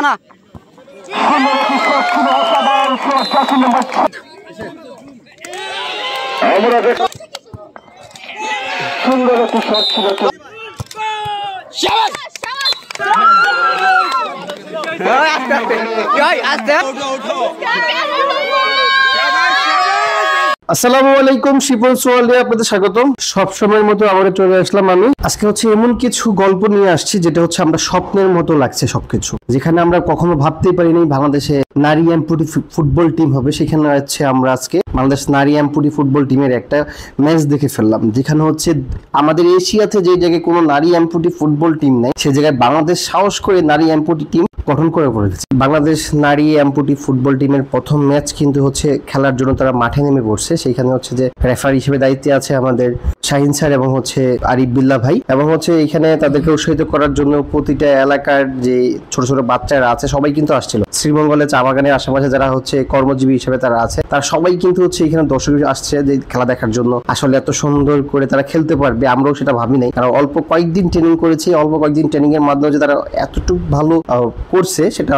না সুন্দর একটি শট ছিল। আসসালামু আলাইকুম, শিপন সোয়ালে আপনাদের স্বাগতম। সবসময়ের মতো আবারও চলে আসলাম আমি। আজকে হচ্ছে এমন কিছু গল্প নিয়ে আসছি যেটা হচ্ছে আমরা স্বপ্নের মতো লাগছে সবকিছু, যেখানে আমরা কখনো ভাবতেই পারিনি বাংলাদেশে নারী এমপুটি ফুটবল টিম হবে। সেখানে হচ্ছে আমরা আজকে বাংলাদেশ নারী এমপুটি ফুটবল টিমের একটা ম্যাচ দেখে ফেললাম, যেখানে হচ্ছে আমাদের এশিয়াতে যে জায়গায় কোনো নারী এমপুটি ফুটবল টিম নেই, সে জায়গায় বাংলাদেশ সাহস করে নারী এমপুটি টিম গঠন করে পড়েছে। বাংলাদেশ নারী এমপুটি ফুটবল টিমের প্রথম ম্যাচ কিন্তু হচ্ছে খেলার জন্য তারা মাঠে নেমে পড়ছে। সেইখানে হচ্ছে যে রেফারি হিসেবে দায়িত্বে আছে আমাদের শাহিন স্যার এবং হচ্ছে আরিফ বিল্লাহ ভাই, এবং হচ্ছে এখানে তাদেরকে উৎসাহিত করার জন্য প্রতিটা এলাকার যে ছোট ছোট বাচ্চারা আছে সবাই কিন্তু আসছিল। শ্রীমঙ্গলে চা বাগানের আশেপাশে যারা হচ্ছে কর্মজীবী হিসেবে তারা আছে, তারা সবাই কিন্তু হচ্ছে এখানে দর্শক আসছে যে খেলা দেখার জন্য। আসলে এত সুন্দর করে তারা খেলতে পারবে আমরাও সেটা ভাবি নাই, কারণ অল্প কয়েকদিন ট্রেনিং করেছি, অল্প কয়েকদিন ট্রেনিং এর মাধ্যমে যে তারা এতটুকু ভালো করছে সেটা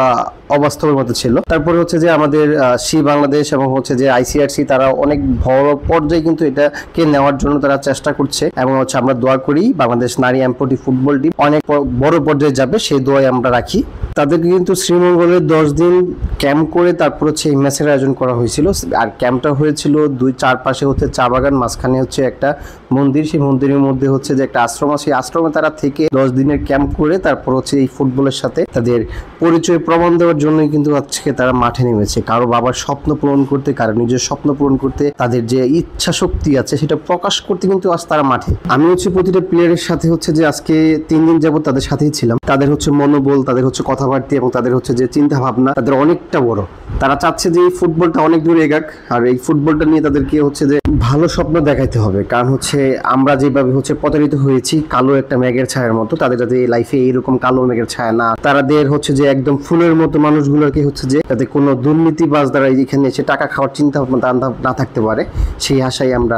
অবাস্তবের মতো ছিল। তারপরে হচ্ছে যে আমাদের সি বাংলাদেশ এবং হচ্ছে যে আইসিআরসি তারা অনেক বড় পর্যায়ে কিন্তু এটাকে নেওয়ার জন্য তারা চেষ্টা করছে, এবং হচ্ছে আমরা দোয়া করি বাংলাদেশ নারী এমপুটি ফুটবল টিম অনেক বড় পর্যায়ে যাবে, সেই দোয়াই আমরা রাখি। তাদেরকে কিন্তু শ্রীমঙ্গলে 10 দিন ক্যাম্প করে তারপর হচ্ছে এই ম্যাচের আয়োজন করা হয়েছিল। আর ক্যাম্পটা হয়েছিল চারপাশে হচ্ছে চা বাগান, মাঝখানে হচ্ছে একটা মন্দির, সেই মন্দিরের মধ্যে হচ্ছে যে একটা আশ্রম আছে, সেই আশ্রমে তারা থেকে 10 দিনের ক্যাম্প করে তারপর হচ্ছে এই ফুটবলের সাথে তাদের পরিচয় প্রমাণ দেওয়ার জন্যই কিন্তু আজকে তারা মাঠে নেমেছে। কারো বাবার স্বপ্ন পূরণ করতে, কারো নিজের স্বপ্ন পূরণ করতে, তাদের যে ইচ্ছা শক্তি আছে সেটা প্রকাশ করতে কিন্তু আজ তারা মাঠে। আমি হচ্ছে প্রতিটা প্লেয়ারের সাথে হচ্ছে যে আজকে 3 দিন যাবত তাদের সাথেই ছিলাম। তাদের হচ্ছে মনোবল, তাদের হচ্ছে কথাবার্তা এবং তাদের হচ্ছে যে চিন্তা ভাবনা তাদের অনেকটা বড়। তারা চাচ্ছে যে এই ফুটবলটা অনেক দূর এগাক, আর এই ফুটবলটা নিয়ে তাদেরকে হচ্ছে যে ভালো স্বপ্ন দেখাইতে হবে। কারণ হচ্ছে আমরা যেভাবে হচ্ছে প্রতারিত হয়েছি কালো একটা মেঘের ছায়ার মতো, তাদের যাতে লাইফে এইরকম কালো মেঘের ছায়া না, তাদের হচ্ছে যে একদম ফুলের মতো মানুষগুলোকে হচ্ছে যে যাতে কোনো দুর্নীতিবাজ দ্বারা এখানে এসে টাকা খাওয়ার চিন্তা ভাবনা না থাকতে পারে, সেই আশায় আমরা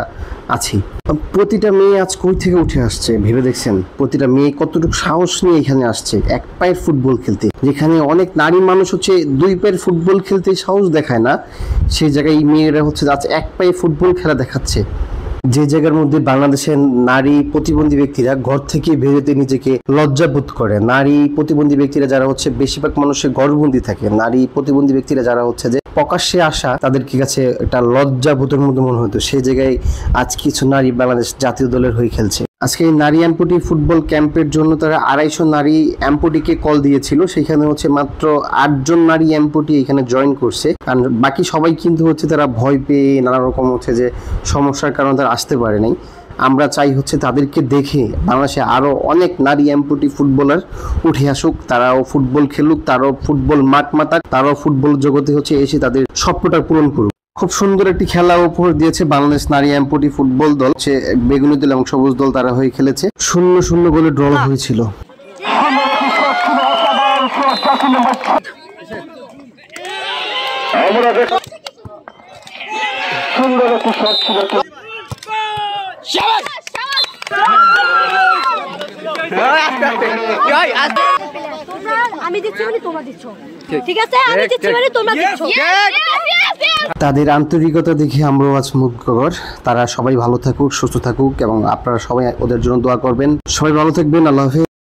আছি। প্রতিটা মেয়ে আজ কই থেকে উঠে আসছে ভেবে দেখছেন? প্রতিটা মেয়ে কতটুকু সাহস নিয়ে এখানে আসছে এক পায়ের ফুটবল খেলতে, যেখানে অনেক নারী মানুষ হচ্ছে 2 পায়ের ফুটবল খেলতে সাহস দেখায় না, সেই জায়গায় এই মেয়েরা হচ্ছে আজ এক পায়ে ফুটবল খেলা দেখাচ্ছে। যে জায়গার মধ্যে বাংলাদেশের নারী প্রতিবন্ধী ব্যক্তিরা ঘর থেকে বেরোতে নিজেকে লজ্জাবোধ করে, নারী প্রতিবন্ধী ব্যক্তিরা যারা হচ্ছে বেশিরভাগ মানুষের ঘরবন্দি থাকে, নারী প্রতিবন্ধী ব্যক্তিরা যারা হচ্ছে যে প্রকাশ্যে আসা তাদের কাছে একটা লজ্জাবোধের মধ্যে মনে হতো, সেই জায়গায় আজ কিছু নারী বাংলাদেশ জাতীয় দলের হয়ে খেলছে। আজকে এই নারী এমপুটি ফুটবল ক্যাম্পের জন্য তারা 250 নারী এমপুটিকে কল দিয়েছিল, সেখানে হচ্ছে মাত্র 8 জন নারী এমপুটি এখানে জয়েন করছে, কারণ বাকি সবাই কিন্তু হচ্ছে তারা ভয় পেয়ে নানা রকম হচ্ছে যে সমস্যার কারণে তারা আসতে পারে নাই। আমরা চাই হচ্ছে তাদেরকে দেখে বাংলাদেশে আরো অনেক নারী এমপুটি ফুটবলার উঠে আসুক, তারাও ফুটবল খেলুক, তারাও ফুটবল মাঠ মাতাক, তারাও ফুটবল জগতে হচ্ছে এসে তাদের স্বপ্নটা পূরণ করুক। খুব সুন্দর একটি খেলা উপহার দিয়েছে বাংলাদেশ নারী এমপুটি ফুটবল দল, সে বেগুনি দল এবং সবুজ দল তারা হয়ে খেলেছে। 0-0 গোলে ড্র হয়েছিল। সুন্দর একটি শট ছিল। তাদের আন্তরিকতা দেখে আমরাও আজ মুগ্ধকর। তারা সবাই ভালো থাকুক, সুস্থ থাকুক, এবং আপনারা সবাই ওদের জন্য দোয়া করবেন। সবাই ভালো থাকবেন। আল্লাহ হাফেজ।